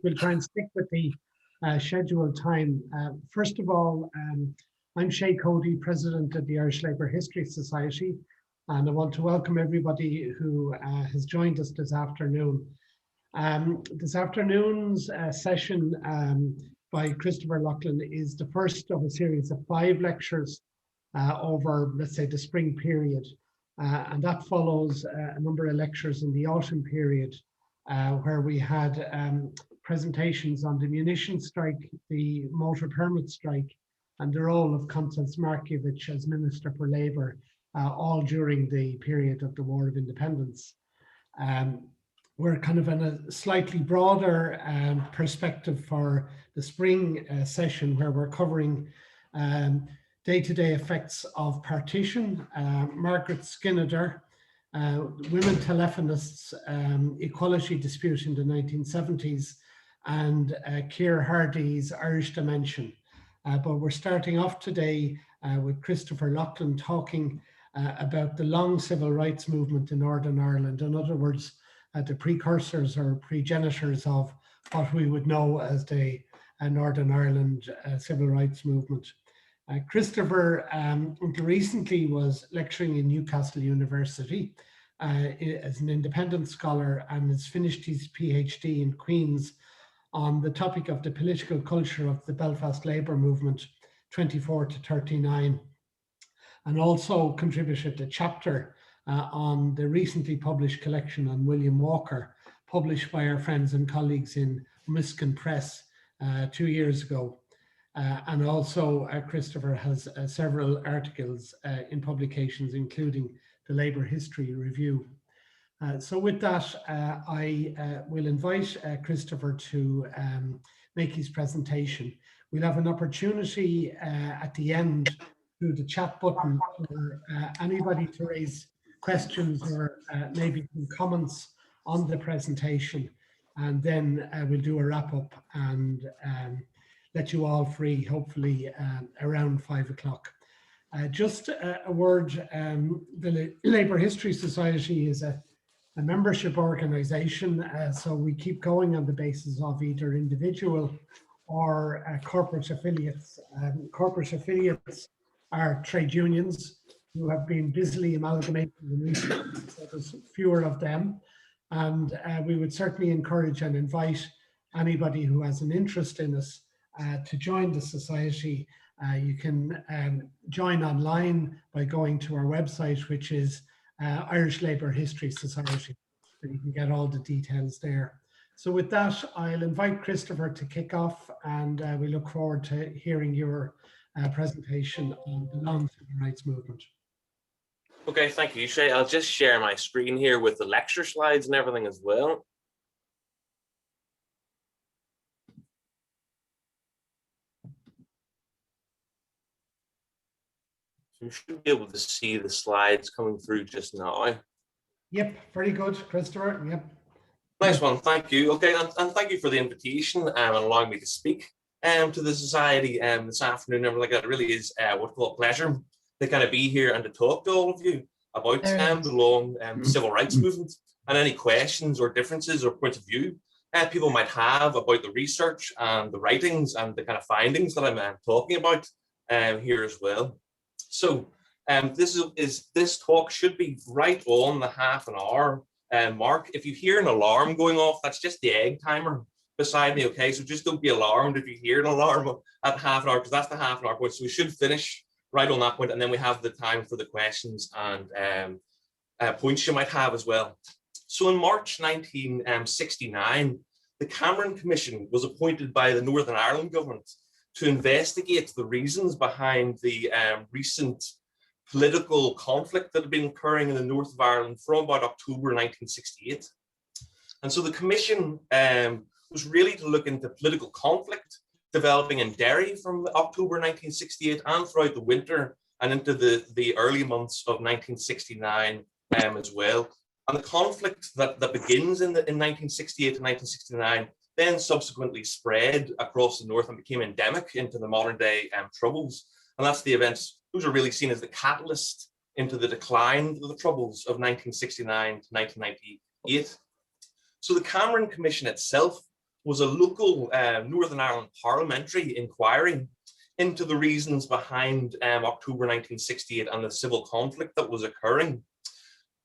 we'll try and stick with the scheduled time. First of all, I'm Shay Cody, President of the Irish Labour History Society, and I want to welcome everybody who has joined us this afternoon. This afternoon's session by Christopher Loughlin is the first of a series of 5 lectures over, let's say, the spring period. And that follows a number of lectures in the autumn period, where we had presentations on the munitions strike, the motor permit strike, and the role of Constance Markievicz as Minister for Labour, all during the period of the War of Independence. We're kind of in a slightly broader perspective for the spring session, where we're covering day-to-day effects of partition, Margaret Skinner, women telephonists, equality dispute in the 1970s, and Keir Hardy's Irish dimension. But we're starting off today with Christopher Loughlin talking about the long civil rights movement in Northern Ireland. In other words, the precursors or progenitors of what we would know as the Northern Ireland civil rights movement. Christopher recently was lecturing in Newcastle University as an independent scholar, and has finished his PhD in Queen's on the topic of the political culture of the Belfast Labour movement 24 to 39, and also contributed a chapter on the recently published collection on William Walker, published by our friends and colleagues in Miskin Press 2 years ago. And also Christopher has several articles in publications, including the Labour History Review. So with that, I will invite Christopher to make his presentation. We'll have an opportunity at the end through the chat button for anybody to raise questions or maybe some comments on the presentation. And then we'll do a wrap up and let you all free, hopefully around 5 o'clock. Just a word, the Labour History Society is a membership organisation, so we keep going on the basis of either individual or corporate affiliates. Corporate affiliates are trade unions who have been busily amalgamating in recent years, so there's fewer of them. And we would certainly encourage and invite anybody who has an interest in us to join the society. You can join online by going to our website, which is Irish Labour History Society, and you can get all the details there. So with that, I'll invite Christopher to kick off, and we look forward to hearing your presentation on the long civil rights movement. Okay, thank you, Shay. I'll just share my screen here with the lecture slides and everything as well. You should be able to see the slides coming through just now. Yep, very good, Christopher. Yep. Nice one, thank you. Okay, and thank you for the invitation and allowing me to speak to the society this afternoon. And it really is what I call a pleasure to kind of be here and to talk to all of you about the long civil rights movement and any questions or differences or points of view people might have about the research and the writings and the kind of findings that I'm talking about here as well. So this talk should be right on the half-an-hour mark. If you hear an alarm going off, that's just the egg timer beside me, okay? So just don't be alarmed if you hear an alarm at half-an-hour, because that's the half-an-hour point. So we should finish right on that point, and then we have the time for the questions and points you might have as well. So in March 1969, the Cameron Commission was appointed by the Northern Ireland government to investigate the reasons behind the recent political conflict that had been occurring in the north of Ireland from about October 1968. And so the commission was really to look into political conflict developing in Derry from October 1968 and throughout the winter and into the early months of 1969 as well. And the conflict that begins in 1968 and 1969 then subsequently spread across the north and became endemic into the modern day Troubles. And that's the events, those are really seen as the catalyst into the decline of the Troubles of 1969 to 1998. So the Cameron Commission itself was a local Northern Ireland parliamentary inquiry into the reasons behind October 1968 and the civil conflict that was occurring.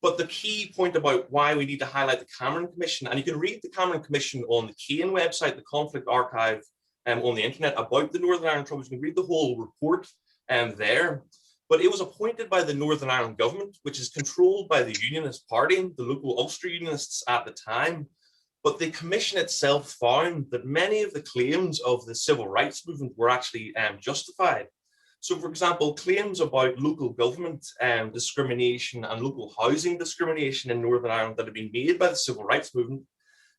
But the key point about why we need to highlight the Cameron Commission, and you can read the Cameron Commission on the Cain website, the conflict archive on the internet about the Northern Ireland Troubles. You can read the whole report there. But it was appointed by the Northern Ireland government, which is controlled by the Unionist Party, the local Ulster Unionists at the time. But the commission itself found that many of the claims of the civil rights movement were actually justified. So, for example, claims about local government discrimination and local housing discrimination in Northern Ireland that had been made by the civil rights movement,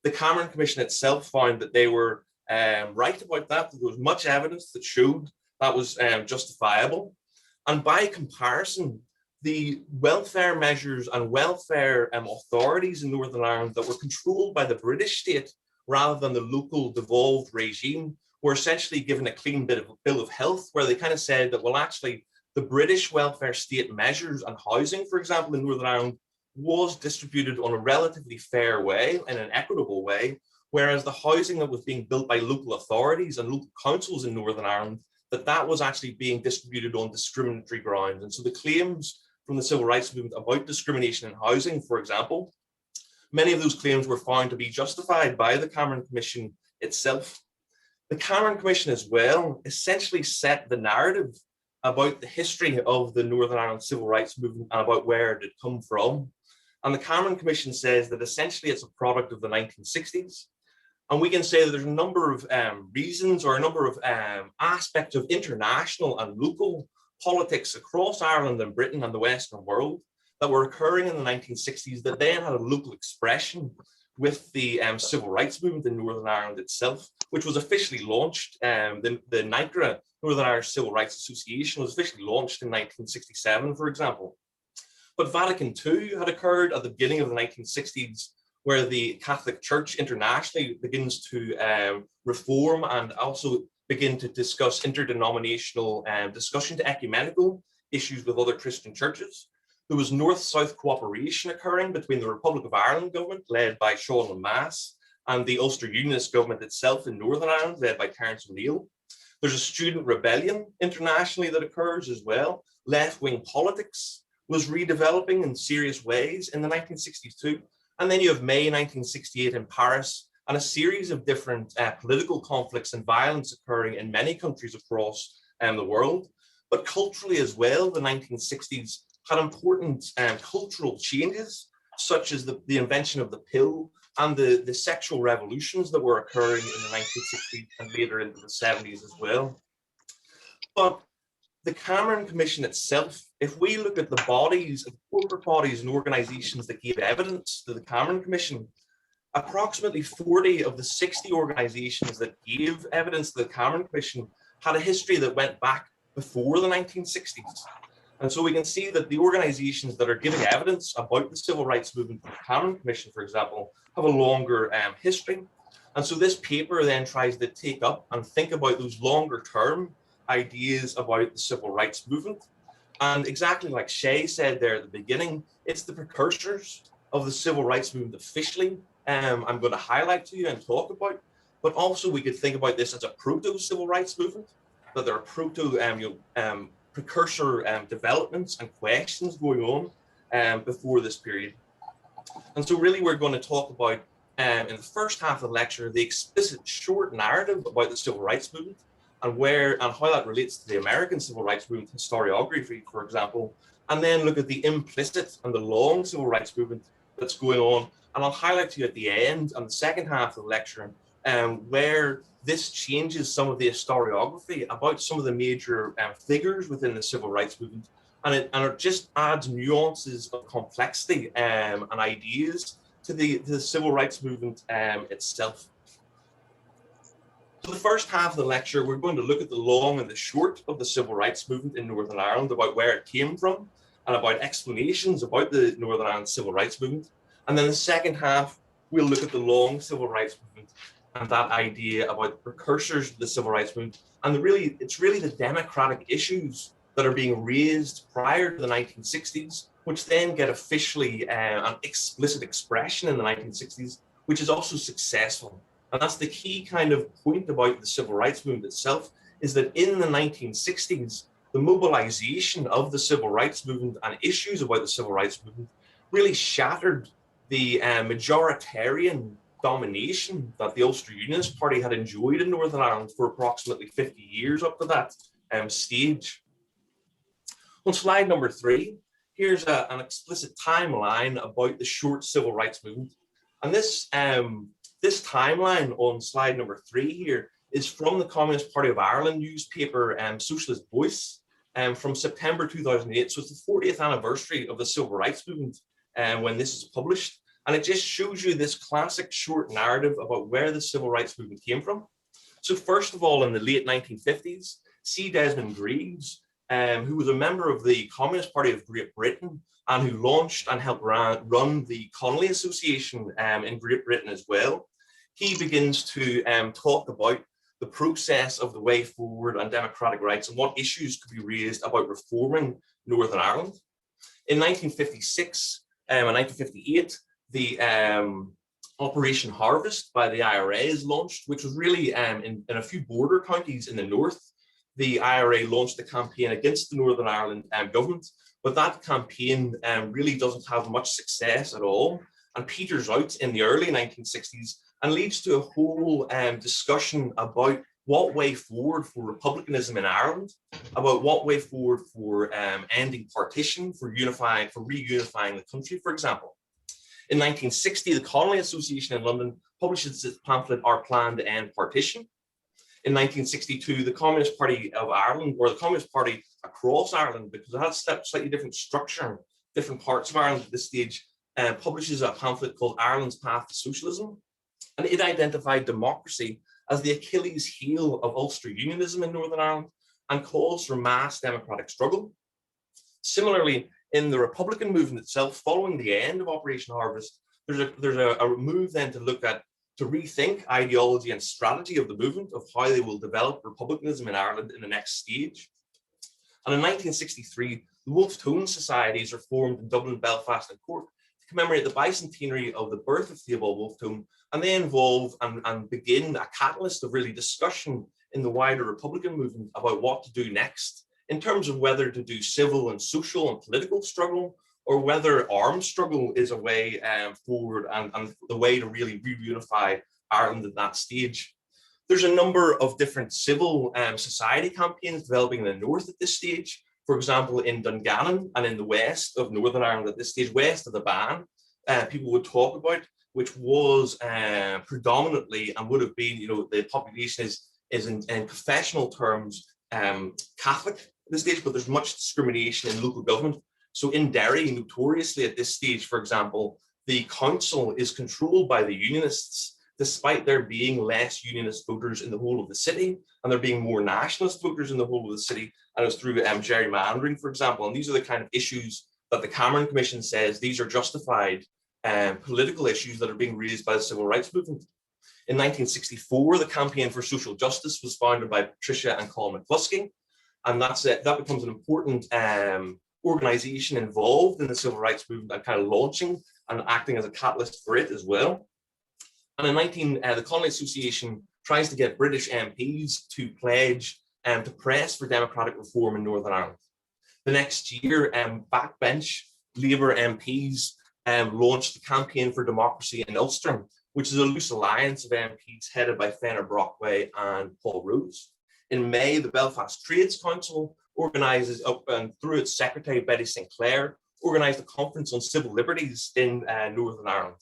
the Cameron Commission itself found that they were right about that. There was much evidence that showed that was justifiable. And by comparison, the welfare measures and welfare authorities in Northern Ireland that were controlled by the British state rather than the local devolved regime were essentially given a clean bill of health, where they kind of said that, well, actually, the British welfare state measures and housing, for example, in Northern Ireland, was distributed on a relatively fair way and an equitable way, whereas the housing that was being built by local authorities and local councils in Northern Ireland, that was actually being distributed on discriminatory grounds. And so the claims from the civil rights movement about discrimination in housing, for example, many of those claims were found to be justified by the Cameron Commission itself. The Cameron Commission as well essentially set the narrative about the history of the Northern Ireland civil rights movement and about where it had come from. And the Cameron Commission says that essentially it's a product of the 1960s. And we can say that there's a number of reasons or a number of aspects of international and local politics across Ireland and Britain and the Western world that were occurring in the 1960s that then had a local expression with the civil rights movement in Northern Ireland itself, which was officially launched. The NICRA, Northern Irish Civil Rights Association, was officially launched in 1967, for example. But Vatican II had occurred at the beginning of the 1960s, where the Catholic Church internationally begins to reform and also begin to discuss interdenominational discussion to ecumenical issues with other Christian churches. There was north-south cooperation occurring between the Republic of Ireland government, led by Sean Lemass, and the Ulster Unionist government itself in Northern Ireland, led by Terence O'Neill. There's a student rebellion internationally that occurs as well. Left-wing politics was redeveloping in serious ways in the 1960s too. And then you have May 1968 in Paris, and a series of different political conflicts and violence occurring in many countries across the world. But culturally as well, the 1960s had important cultural changes, such as the invention of the pill and the sexual revolutions that were occurring in the 1960s and later into the 70s as well. But the Cameron Commission itself, if we look at the bodies, corporate bodies and organizations that gave evidence to the Cameron Commission, approximately 40 of the 60 organizations that gave evidence to the Cameron Commission had a history that went back before the 1960s. And so we can see that the organizations that are giving evidence about the civil rights movement, the Cameron Commission, for example, have a longer history. And so this paper then tries to take up and think about those longer term ideas about the civil rights movement. And exactly like Shay said there at the beginning, it's the precursors of the civil rights movement officially I'm going to highlight to you and talk about. But also we could think about this as a proto-civil rights movement, that there are precursor developments and questions going on before this period. And so really we're going to talk about, in the first half of the lecture, the explicit short narrative about the civil rights movement and how that relates to the American civil rights movement historiography, for example, and then look at the implicit and the long civil rights movement that's going on. And I'll highlight to you at the end and the second half of the lecture where this changes some of the historiography about some of the major figures within the civil rights movement. And it just adds nuances of complexity and ideas to the civil rights movement itself. So the first half of the lecture, we're going to look at the long and the short of the civil rights movement in Northern Ireland, about where it came from and about explanations about the Northern Ireland civil rights movement. And then the second half, we'll look at the long civil rights movement and that idea about the precursors of the civil rights movement. And it's really the democratic issues that are being raised prior to the 1960s, which then get officially an explicit expression in the 1960s, which is also successful. And that's the key kind of point about the civil rights movement itself, is that in the 1960s, the mobilization of the civil rights movement and issues about the civil rights movement really shattered the majoritarian domination that the Ulster Unionist Party had enjoyed in Northern Ireland for approximately 50 years up to that stage. On slide number 3, here's an explicit timeline about the short civil rights movement. And this timeline on slide number 3 here is from the Communist Party of Ireland newspaper, Socialist Voice, from September 2008. So it's the 40th anniversary of the civil rights movement when this is published. And it just shows you this classic short narrative about where the civil rights movement came from. So first of all, in the late 1950s, C. Desmond Greaves, who was a member of the Communist Party of Great Britain and who launched and helped run the Connolly Association in Great Britain as well, he begins to talk about the process of the way forward on democratic rights and what issues could be raised about reforming Northern Ireland. In 1956 and 1958, the Operation Harvest by the IRA is launched, which was really in a few border counties in the north. The IRA launched a campaign against the Northern Ireland government, but that campaign really doesn't have much success at all and peters out in the early 1960s and leads to a whole discussion about what way forward for republicanism in Ireland, about what way forward for ending partition, for reunifying the country, for example. In 1960, the Connolly Association in London publishes its pamphlet, Our Plan to End Partition. In 1962, the Communist Party of Ireland, or the Communist Party across Ireland, because it has a slightly different structure, different parts of Ireland at this stage, publishes a pamphlet called Ireland's Path to Socialism. And it identified democracy as the Achilles heel of Ulster Unionism in Northern Ireland and calls for mass democratic struggle. Similarly, in the Republican movement itself, following the end of Operation Harvest, there's a move then to rethink ideology and strategy of the movement, of how they will develop republicanism in Ireland in the next stage. And in 1963, the Wolfe Tone Societies are formed in Dublin, Belfast, and Cork to commemorate the bicentenary of the birth of Theobald Wolfe Tone, and they involve and begin a catalyst of really discussion in the wider Republican movement about what to do next, in terms of whether to do civil and social and political struggle, or whether armed struggle is a way forward and the way to really reunify Ireland at that stage. There's a number of different civil society campaigns developing in the north at this stage. For example, in Dungannon and in the west of Northern Ireland at this stage, west of the Bann, people would talk about, which was predominantly and would have been, the population is in professional terms Catholic at this stage, but there's much discrimination in local government. So in Derry, notoriously at this stage, for example, the council is controlled by the Unionists, despite there being less Unionist voters in the whole of the city, and there being more nationalist voters in the whole of the city, and it was through gerrymandering, for example. And these are the kind of issues that the Cameron Commission says these are justified political issues that are being raised by the civil rights movement. In 1964, the Campaign for Social Justice was founded by Patricia and Colin McCluskey, and that becomes an important organization involved in the civil rights movement and kind of launching and acting as a catalyst for it as well. And in the Connolly Association tries to get British MPs to pledge to press for democratic reform in Northern Ireland. The next year, backbench Labour MPs launched the Campaign for Democracy in Ulster, which is a loose alliance of MPs headed by Fenner Brockway and Paul Rose. In May, the Belfast Trades Council organises, and through its secretary, Betty Sinclair, organised a conference on civil liberties in Northern Ireland.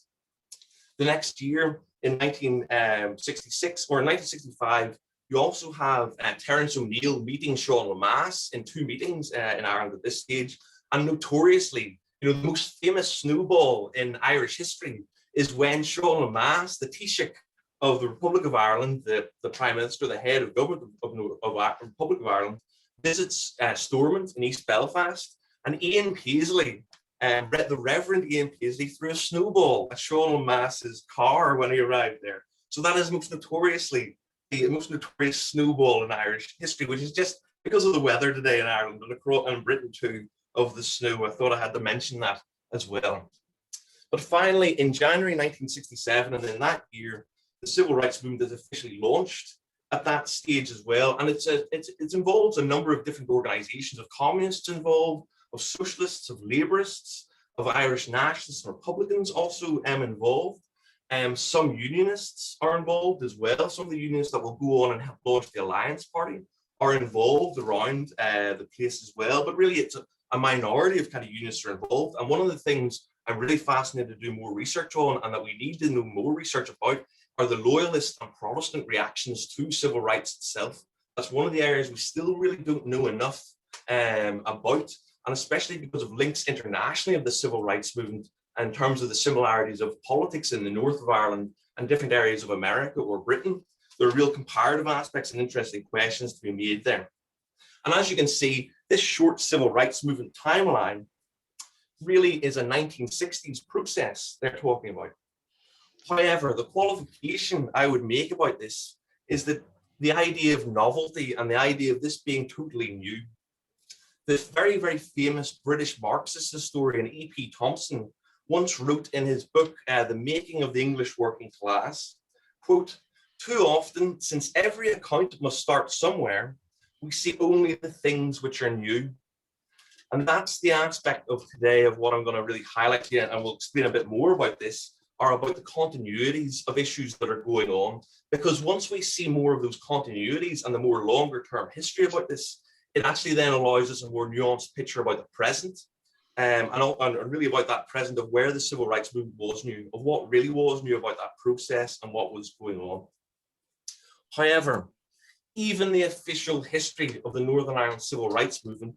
The next year, in 1966 or 1965, you also have Terence O'Neill meeting Sean Lemass in 2 meetings in Ireland at this stage. And notoriously, the most famous snowball in Irish history is when Sean Lemass, the Taoiseach of the Republic of Ireland, the Prime Minister, the head of government of the Republic of Ireland, visits Stormont in East Belfast, and Ian Paisley, the Reverend Ian Paisley, threw a snowball at Sean Lemass's car when he arrived there. So that is the most notorious snowball in Irish history, which is just because of the weather today in Ireland and in Britain too, of the snow. I thought I had to mention that as well. But finally, in January 1967, and in that year, the civil rights movement is officially launched at that stage as well. And it involves a number of different organizations, of communists involved, of socialists, of laborists, of Irish nationalists and Republicans also involved. Some unionists are involved as well. Some of the unionists that will go on and help launch the Alliance Party are involved around the place as well. But really, it's a minority of kind of unionists are involved. And one of the things I'm really fascinated to do more research on, and that we need to know more research about, are the Loyalist and Protestant reactions to civil rights itself. That's one of the areas we still really don't know enough about, and especially because of links internationally of the civil rights movement in terms of the similarities of politics in the north of Ireland and different areas of America or Britain. There are real comparative aspects and interesting questions to be made there. And as you can see, this short civil rights movement timeline really is a 1960s process they're talking about. However, the qualification I would make about this is that the idea of novelty and the idea of this being totally new. The very, very famous British Marxist historian E.P. Thompson once wrote in his book, The Making of the English Working Class, quote, "Too often, since every account must start somewhere, we see only the things which are new." And that's the aspect of today of what I'm going to really highlight here, and we'll explain a bit more about this, are about the continuities of issues that are going on. Because once we see more of those continuities and the more longer term history about this, it actually then allows us a more nuanced picture about the present, and really about that present of where the civil rights movement was new, of what really was new about that process and what was going on. However, even the official history of the Northern Ireland civil rights movement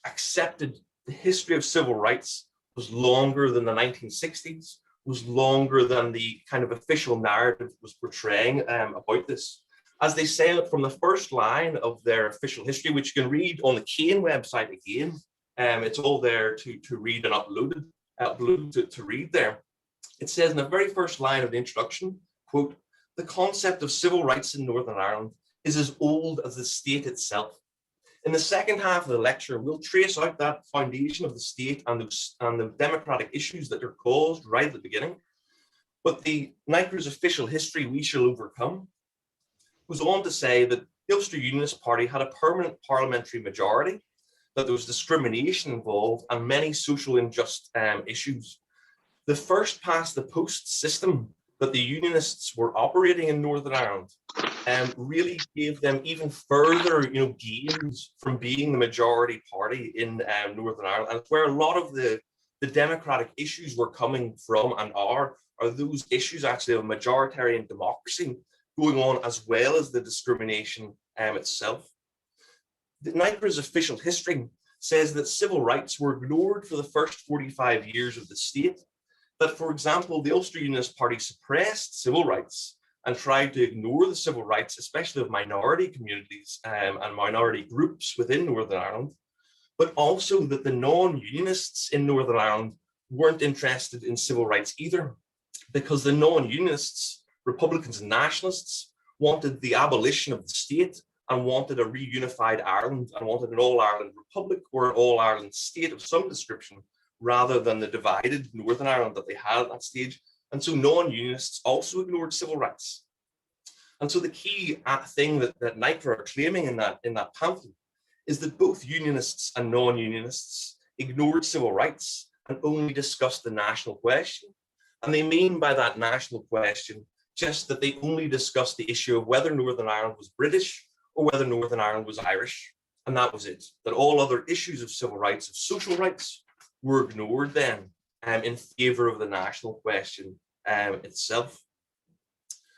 accepted the history of civil rights was longer than the 1960s, was longer than the kind of official narrative was portraying about this. As they say it from the first line of their official history, which you can read on the Kane website again, it's all there to read and uploaded to read there. It says in the very first line of the introduction, quote, "The concept of civil rights in Northern Ireland is as old as the state itself." In the second half of the lecture, we'll trace out that foundation of the state and the democratic issues that are caused right at the beginning. But the NICRA's official history, We Shall Overcome, goes on to say that the Ulster Unionist Party had a permanent parliamentary majority, that there was discrimination involved and many social injust issues. The first past the post system that the Unionists were operating in Northern Ireland really gave them even further, gains from being the majority party in Northern Ireland. And it's where a lot of the democratic issues were coming from and are those issues actually of majoritarian democracy going on, as well as the discrimination itself. The NICRA's official history says that civil rights were ignored for the first 45 years of the state. That, for example, the Ulster Unionist Party suppressed civil rights and tried to ignore the civil rights, especially of minority communities and minority groups within Northern Ireland, but also that the non-Unionists in Northern Ireland weren't interested in civil rights either, because the non-Unionists, Republicans and Nationalists, wanted the abolition of the state and wanted a reunified Ireland and wanted an all-Ireland Republic or an all-Ireland state of some description, rather than the divided Northern Ireland that they had at that stage. And so non-Unionists also ignored civil rights. And so the key thing that NICRA are claiming in that pamphlet is that both Unionists and non-Unionists ignored civil rights and only discussed the national question. And they mean by that national question just that they only discussed the issue of whether Northern Ireland was British or whether Northern Ireland was Irish. And that was it. That all other issues of civil rights, of social rights, were ignored then in favor of the national question itself.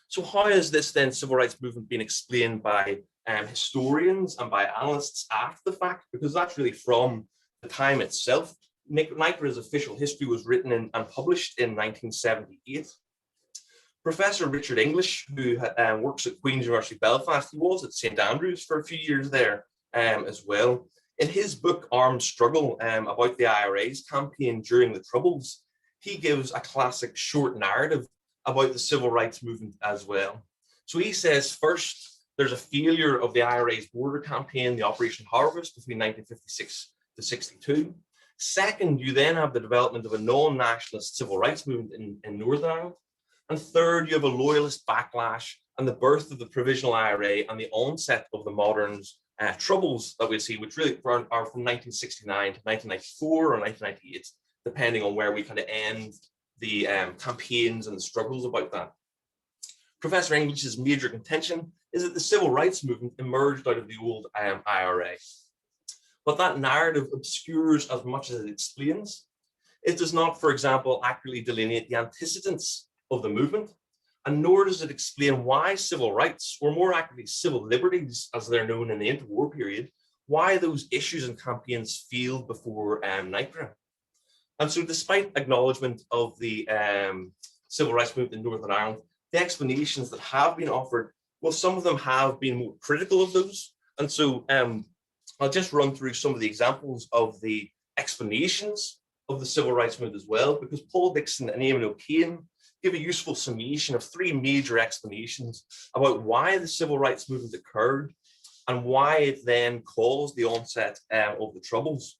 So how has this then civil rights movement been explained by historians and by analysts after the fact? Because that's really from the time itself. NICRA's official history was written and published in 1978. Professor Richard English, who works at Queen's University Belfast, he was at St Andrews for a few years there as well. In his book, Armed Struggle, about the IRA's campaign during the Troubles, he gives a classic short narrative about the civil rights movement as well. So he says, first, there's a failure of the IRA's border campaign, the Operation Harvest, between 1956 to 62. Second, you then have the development of a non-nationalist civil rights movement in Northern Ireland. And third, you have a loyalist backlash and the birth of the provisional IRA and the onset of the modern troubles that we see, which really are from 1969 to 1994 or 1998, depending on where we kind of end the campaigns and the struggles about that. Professor English's major contention is that the civil rights movement emerged out of the old IRA. But that narrative obscures as much as it explains. It does not, for example, accurately delineate the antecedents of the movement, and nor does it explain why civil rights, or more accurately, civil liberties, as they're known in the interwar period, why those issues and campaigns failed before NICRA. And so despite acknowledgement of the civil rights movement in Northern Ireland, the explanations that have been offered, well, some of them have been more critical of those. And so I'll just run through some of the examples of the explanations of the civil rights movement as well, because Paul Dixon and Eamon O'Kane give a useful summation of three major explanations about why the civil rights movement occurred and why it then caused the onset of the Troubles.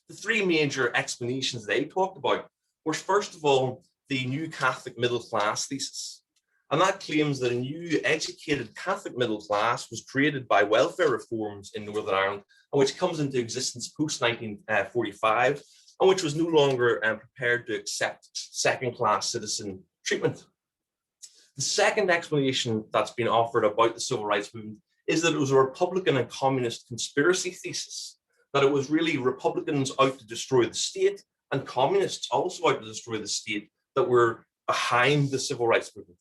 The three major explanations they talked about were, first of all, the new Catholic middle class thesis. And that claims that a new educated Catholic middle class was created by welfare reforms in Northern Ireland, and which comes into existence post-1945, and which was no longer prepared to accept second-class citizen treatment. The second explanation that's been offered about the civil rights movement is that it was a Republican and communist conspiracy thesis, that it was really Republicans out to destroy the state and communists also out to destroy the state that were behind the civil rights movement.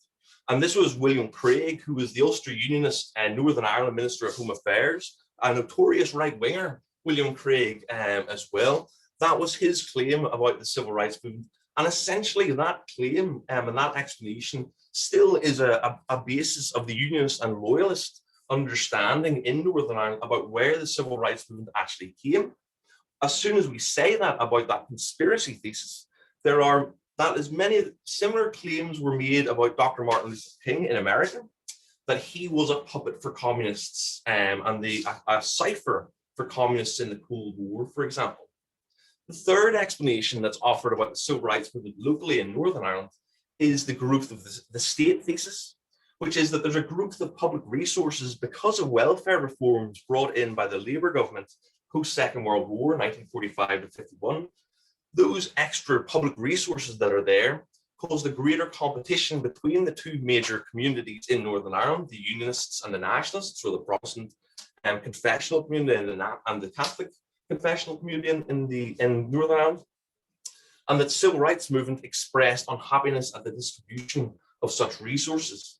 And this was William Craig, who was the Ulster Unionist and Northern Ireland Minister of Home Affairs, a notorious right-winger, William Craig as well. That was his claim about the civil rights movement. And essentially that claim and that explanation still is a basis of the Unionist and Loyalist understanding in Northern Ireland about where the civil rights movement actually came. As soon as we say that about that conspiracy thesis, many similar claims were made about Dr. Martin Luther King in America, that he was a puppet for communists and a cipher for communists in the Cold War, for example. The third explanation that's offered about the civil rights movement locally in Northern Ireland is the growth of the state thesis, which is that there's a growth of public resources because of welfare reforms brought in by the Labour government post-Second World War, 1945 to 51. Those extra public resources that are there caused a greater competition between the two major communities in Northern Ireland, the Unionists and the Nationalists, or the Protestant confessional community and the Catholic confessional community in Northern Ireland, and that civil rights movement expressed unhappiness at the distribution of such resources.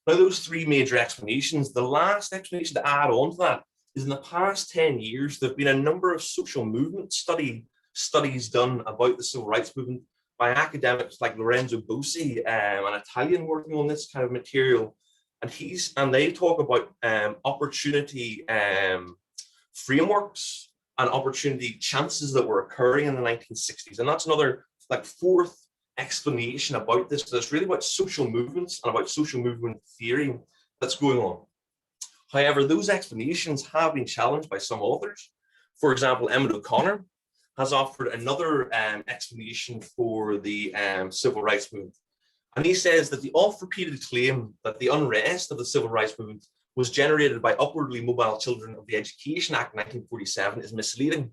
Now, those three major explanations, the last explanation to add on to that is in the past 10 years, there have been a number of social movement studies done about the civil rights movement by academics like Lorenzo Bossi, an Italian working on this kind of material. And they talk about opportunity frameworks and opportunity chances that were occurring in the 1960s. And that's another fourth explanation about this. That's really about social movements and about social movement theory that's going on. However, those explanations have been challenged by some authors. For example, Emmett O'Connor has offered another explanation for the civil rights movement. And he says that the oft-repeated claim that the unrest of the civil rights movement was generated by upwardly mobile children of the Education Act 1947 is misleading.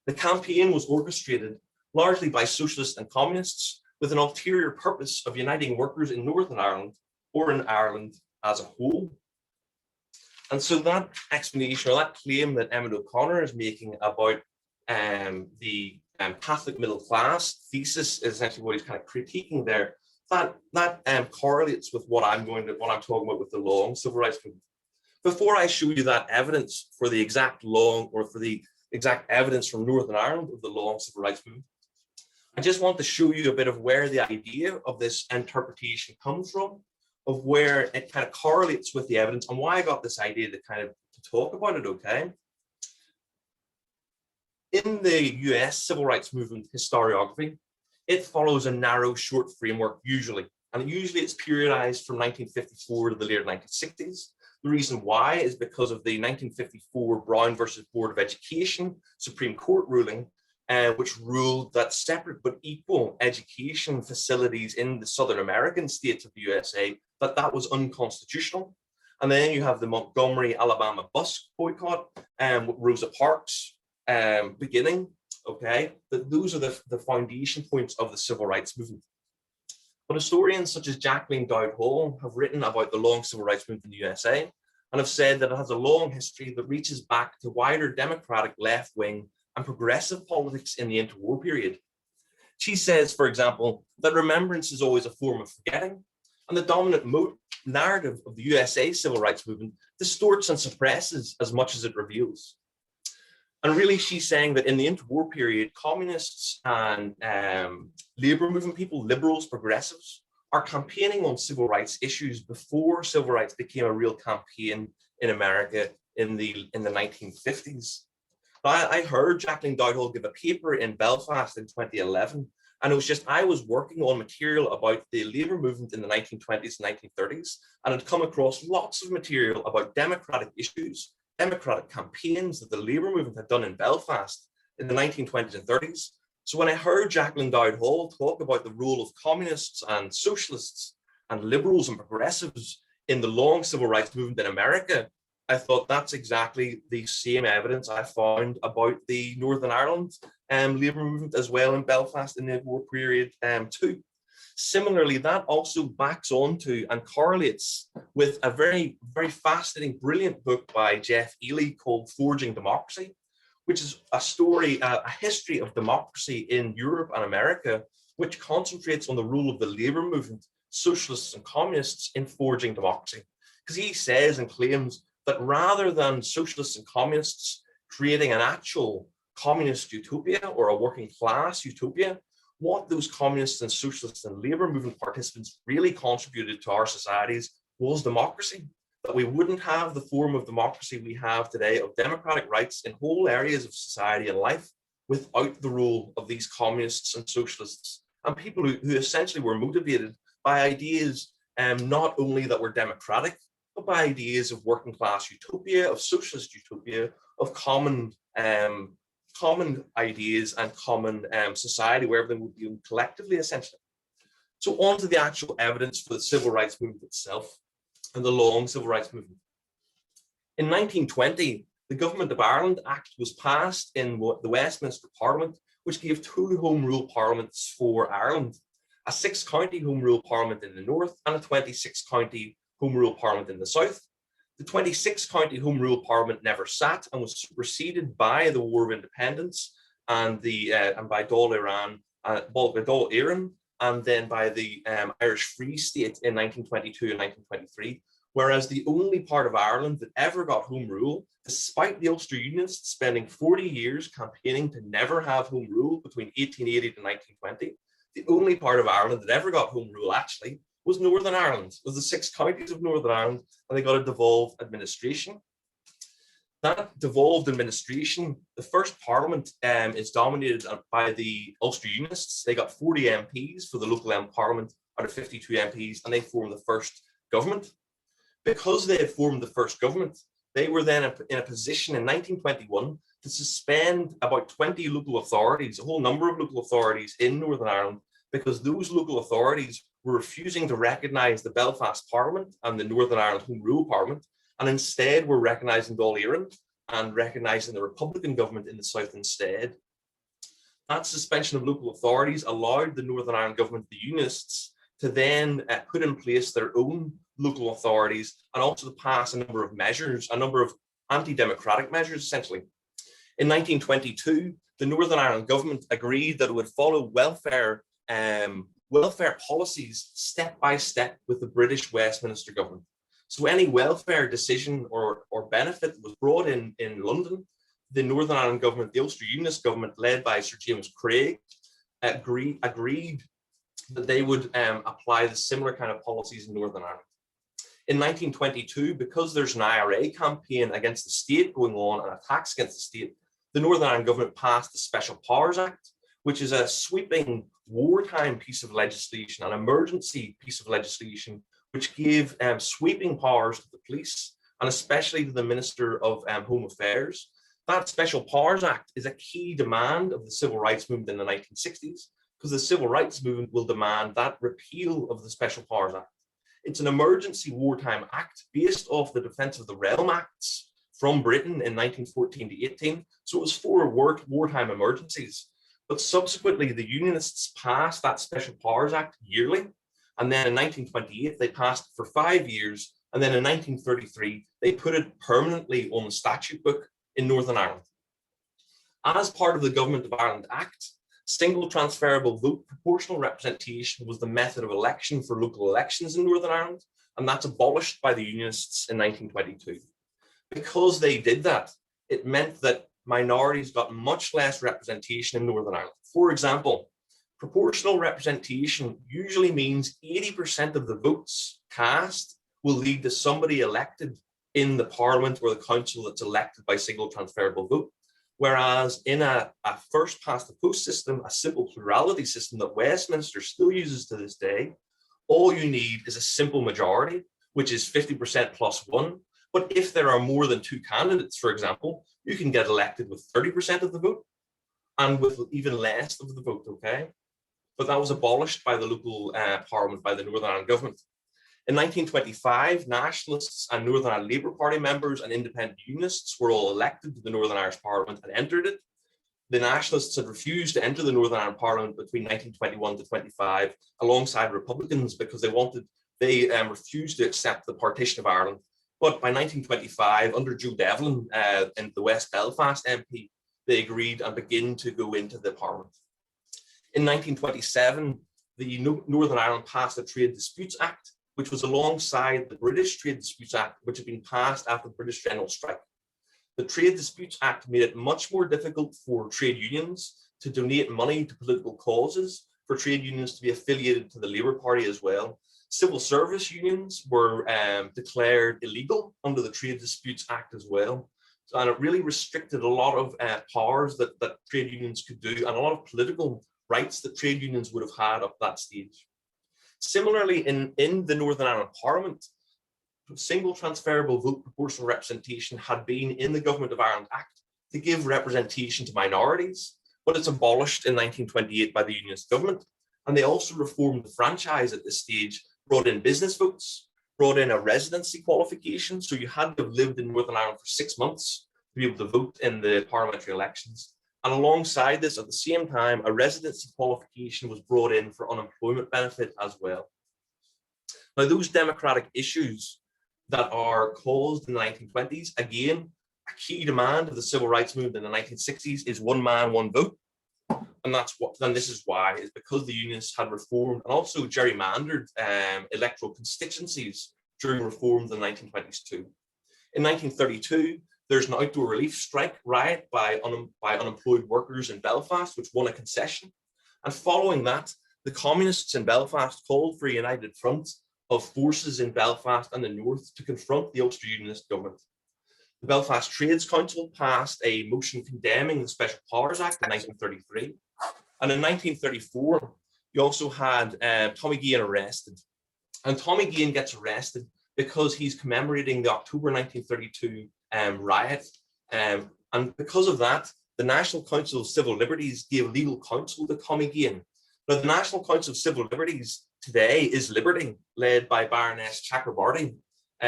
The campaign was orchestrated largely by socialists and communists with an ulterior purpose of uniting workers in Northern Ireland or in Ireland as a whole. And so that explanation, or that claim that Emmett O'Connor is making about the Catholic middle class thesis is essentially what he's kind of critiquing there. That correlates with what I'm talking about with the long civil rights movement. Before I show you that evidence for the exact evidence from Northern Ireland of the long civil rights movement, I just want to show you a bit of where the idea of this interpretation comes from, of where it kind of correlates with the evidence and why I got this idea to talk about it, okay? In the US civil rights movement historiography, it follows a narrow, short framework usually, and usually it's periodized from 1954 to the later 1960s. The reason why is because of the 1954 Brown versus Board of Education Supreme Court ruling, which ruled that separate but equal education facilities in the Southern American states of the USA, that was unconstitutional. And then you have the Montgomery, Alabama bus boycott, with Rosa Parks beginning, okay? That those are the foundation points of the civil rights movement. But historians such as Jacqueline Dowd Hall have written about the long civil rights movement in the USA and have said that it has a long history that reaches back to wider democratic left-wing and progressive politics in the interwar period. She says, for example, that remembrance is always a form of forgetting, and the dominant narrative of the USA civil rights movement distorts and suppresses as much as it reveals. And really, she's saying that in the interwar period, communists and labor movement people, liberals, progressives, are campaigning on civil rights issues before civil rights became a real campaign in America in the 1950s. Now, I heard Jacqueline Dowd Hall give a paper in Belfast in 2011, and it was just, I was working on material about the labor movement in the 1920s and 1930s, and had come across lots of material about democratic issues, democratic campaigns that the labor movement had done in Belfast in the 1920s and 30s. So when I heard Jacqueline Dowd Hall talk about the role of communists and socialists and liberals and progressives in the long civil rights movement in America, I thought that's exactly the same evidence I found about the Northern Ireland labour movement as well in Belfast in the war period too. Similarly, that also backs onto and correlates with a very, very fascinating, brilliant book by Jeff Ely called Forging Democracy, which is a story, a history of democracy in Europe and America, which concentrates on the role of the labour movement, socialists and communists in forging democracy. Because he says and claims that rather than socialists and communists creating an actual communist utopia or a working class utopia, what those communists and socialists and labour movement participants really contributed to our societies was democracy. That we wouldn't have the form of democracy we have today of democratic rights in whole areas of society and life without the role of these communists and socialists and people who essentially were motivated by ideas not only that were democratic, but by ideas of working class utopia, of socialist utopia, of common ideas and common society where everything would be owned collectively, essentially. So on to the actual evidence for the civil rights movement itself and the long civil rights movement. In 1920, the Government of Ireland Act was passed in the Westminster Parliament, which gave 2 Home Rule parliaments for Ireland, a 6-county Home Rule Parliament in the north and a 26-county Home Rule Parliament in the south. The 26-county Home Rule Parliament never sat and was superseded by the War of Independence and by Dáil Éireann, and then by the Irish Free State in 1922 and 1923, whereas the only part of Ireland that ever got Home Rule, despite the Ulster Unionists spending 40 years campaigning to never have Home Rule between 1880 to 1920, the only part of Ireland that ever got Home Rule actually was Northern Ireland, was the 6 counties of Northern Ireland, and they got a devolved administration. That devolved administration, the first parliament is dominated by the Ulster Unionists. They got 40 MPs for the local parliament out of 52 MPs, and they formed the first government. Because they had formed the first government, they were then in a position in 1921 to suspend about 20 local authorities, a whole number of local authorities in Northern Ireland, because those local authorities were refusing to recognise the Belfast Parliament and the Northern Ireland Home Rule Parliament, and instead were recognising Dáil Éireann and recognising the Republican government in the south instead. That suspension of local authorities allowed the Northern Ireland government, the Unionists, to then put in place their own local authorities and also to pass a number of measures, a number of anti-democratic measures, essentially. In 1922, the Northern Ireland government agreed that it would follow welfare policies step by step with the British Westminster government. So any welfare decision or benefit that was brought in London, the Northern Ireland government, the Ulster Unionist government led by Sir James Craig, agreed that they would apply the similar kind of policies in Northern Ireland. In 1922, because there's an IRA campaign against the state going on and attacks against the state, the Northern Ireland government passed the Special Powers Act, which is a sweeping wartime piece of legislation, an emergency piece of legislation, which gave sweeping powers to the police and especially to the Minister of Home Affairs. that Special Powers Act is a key demand of the civil rights movement in the 1960s, because the civil rights movement will demand that repeal of the Special Powers Act. It's an emergency wartime act based off the Defence of the Realm Acts from Britain in 1914 to 18. So it was for wartime emergencies. But subsequently, the Unionists passed that Special Powers Act yearly. And then in 1928, they passed it for 5 years. And then in 1933, they put it permanently on the statute book in Northern Ireland. As part of the Government of Ireland Act, single transferable vote proportional representation was the method of election for local elections in Northern Ireland, and that's abolished by the Unionists in 1922. Because they did that, it meant that minorities got much less representation in Northern Ireland. For example, proportional representation usually means 80% of the votes cast will lead to somebody elected in the parliament or the council that's elected by single transferable vote. Whereas in a first past the post system, a simple plurality system that Westminster still uses to this day, all you need is a simple majority, which is 50% plus one. But if there are more than two candidates, for example, you can get elected with 30% of the vote and with even less of the vote, okay? But that was abolished by the local parliament, by the Northern Ireland government. In 1925, Nationalists and Northern Ireland Labour Party members and independent Unionists were all elected to the Northern Irish Parliament and entered it. The Nationalists had refused to enter the Northern Ireland Parliament between 1921 to 25 alongside Republicans because they refused to accept the partition of Ireland. But by 1925, under Joe Devlin and the West Belfast MP, they agreed and began to go into the Parliament. In 1927, the Northern Ireland passed the Trade Disputes Act, which was alongside the British Trade Disputes Act, which had been passed after the British General Strike. The Trade Disputes Act made it much more difficult for trade unions to donate money to political causes, for trade unions to be affiliated to the Labour Party as well. Civil service unions were declared illegal under the Trade Disputes Act as well. And it really restricted a lot of powers that trade unions could do and a lot of political rights that trade unions would have had up that stage. Similarly, in the Northern Ireland Parliament, single transferable vote proportional representation had been in the Government of Ireland Act to give representation to minorities, but it's abolished in 1928 by the Unionist government. And they also reformed the franchise at this stage, brought in business votes, brought in a residency qualification. So you had to have lived in Northern Ireland for 6 months to be able to vote in the parliamentary elections. And alongside this, at the same time, a residency qualification was brought in for unemployment benefit as well. Now, those democratic issues that are caused in the 1920s, again, a key demand of the civil rights movement in the 1960s is one man, one vote. And this is why, is because the Unionists had reformed and also gerrymandered electoral constituencies during reform of the 1920s too. In 1932, there's an outdoor relief strike riot by unemployed workers in Belfast, which won a concession. And following that, the communists in Belfast called for a united front of forces in Belfast and the north to confront the Ulster Unionist government. The Belfast Trades Council passed a motion condemning the Special Powers Act in 1933. And in 1934, you also had Tommy Guillen arrested. And Tommy Guillen gets arrested because he's commemorating the October 1932 riot. And because of that, the National Council of Civil Liberties gave legal counsel to Tommy Guillen. Now, the National Council of Civil Liberties today is Liberty, led by Baroness Chakrabarty.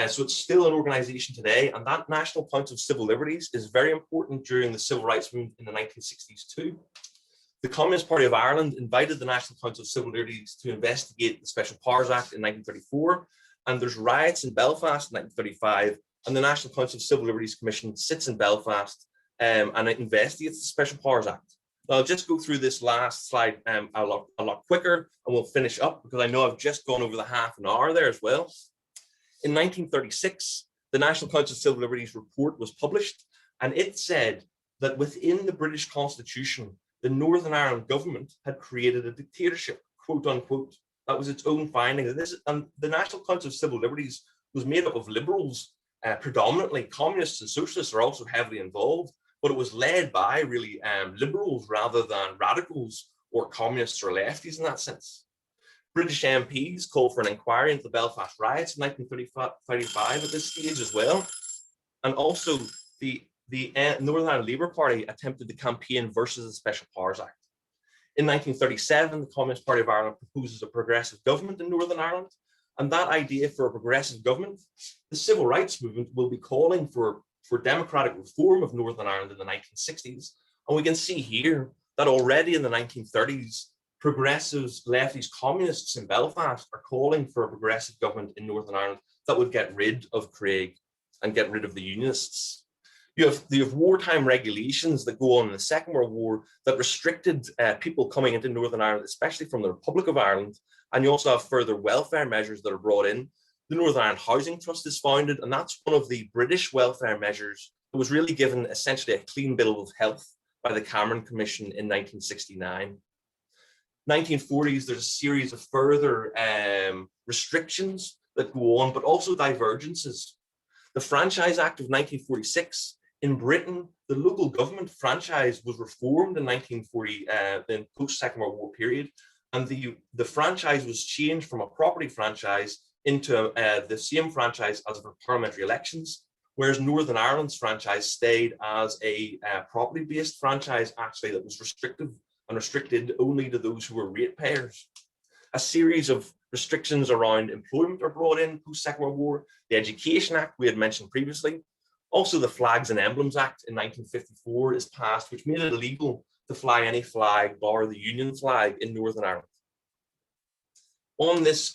So it's still an organization today, and that National Council of Civil Liberties is very important during the civil rights movement in the 1960s too. The Communist Party of Ireland invited the National Council of Civil Liberties to investigate the Special Powers Act in 1934, and there's riots in Belfast in 1935, and the National Council of Civil Liberties Commission sits in Belfast and it investigates the Special Powers Act. Now, I'll just go through this last slide a lot quicker, and we'll finish up because I know I've just gone over the half an hour there as well. In 1936, the National Council of Civil Liberties report was published, and it said that within the British Constitution, the Northern Ireland government had created a dictatorship, quote unquote. That was its own finding. And the National Council of Civil Liberties was made up of liberals, predominantly. Communists and socialists are also heavily involved, but it was led by really liberals rather than radicals or communists or lefties in that sense. British MPs called for an inquiry into the Belfast riots in 1935 at this stage as well. And also the the Northern Ireland Labour Party attempted to campaign versus the Special Powers Act. In 1937, the Communist Party of Ireland proposes a progressive government in Northern Ireland, and that idea for a progressive government, the civil rights movement will be calling for democratic reform of Northern Ireland in the 1960s. And we can see here that already in the 1930s, progressives, lefties, communists in Belfast are calling for a progressive government in Northern Ireland that would get rid of Craig and get rid of the Unionists. You have wartime regulations that go on in the Second World War that restricted people coming into Northern Ireland, especially from the Republic of Ireland. And you also have further welfare measures that are brought in. The Northern Ireland Housing Trust is founded, and that's one of the British welfare measures that was really given essentially a clean bill of health by the Cameron Commission in 1969. 1940s, there's a series of further restrictions that go on, but also divergences. The Franchise Act of 1946, in Britain, the local government franchise was reformed in 1940, the post-Second World War period, and the franchise was changed from a property franchise into the same franchise as for parliamentary elections, whereas Northern Ireland's franchise stayed as a property-based franchise, actually, that was restrictive and restricted only to those who were ratepayers. A series of restrictions around employment are brought in post-Second World War. The Education Act we had mentioned previously. Also, the Flags and Emblems Act in 1954 is passed, which made it illegal to fly any flag bar the Union flag in Northern Ireland. On this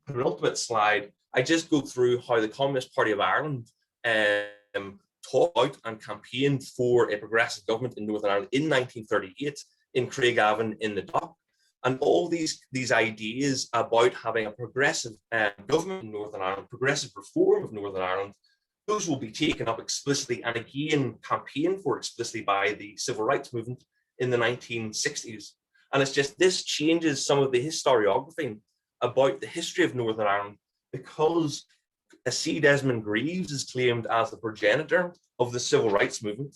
penultimate slide, I just go through how the Communist Party of Ireland talked out and campaigned for a progressive government in Northern Ireland in 1938 in Craigavon in the Dock. And all these ideas about having a progressive government in Northern Ireland, progressive reform of Northern Ireland, those will be taken up explicitly and again campaigned for explicitly by the civil rights movement in the 1960s. And it's just this changes some of the historiography about the history of Northern Ireland, because C. Desmond Greaves is claimed as the progenitor of the civil rights movement.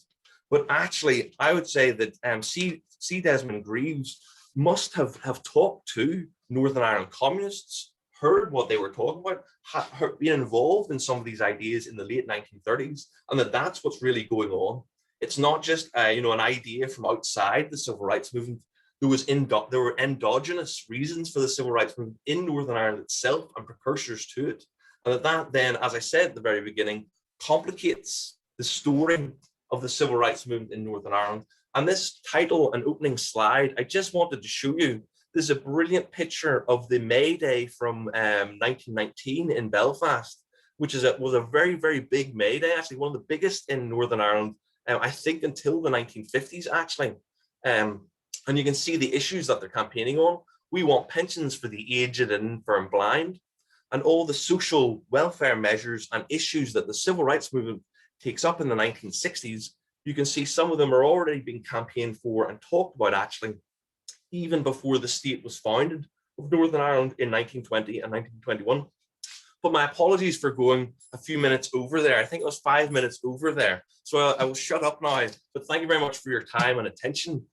But actually, I would say that C. Desmond Greaves must have talked to Northern Ireland communists, heard what they were talking about, been involved in some of these ideas in the late 1930s, and that's what's really going on. It's not just an idea from outside the civil rights movement. There were endogenous reasons for the civil rights movement in Northern Ireland itself and precursors to it. And that then, as I said at the very beginning, complicates the story of the civil rights movement in Northern Ireland. And this title and opening slide, I just wanted to show you, this is a brilliant picture of the May Day from 1919 in Belfast, which was a very, very big May Day, actually one of the biggest in Northern Ireland, I think until the 1950s, actually. And you can see the issues that they're campaigning on. We want pensions for the aged and infirm blind, and all the social welfare measures and issues that the civil rights movement takes up in the 1960s. You can see some of them are already being campaigned for and talked about, actually, even before the state was founded of Northern Ireland in 1920 and 1921. But my apologies for going a few minutes over there. I think it was 5 minutes over there. So I will shut up now. But thank you very much for your time and attention.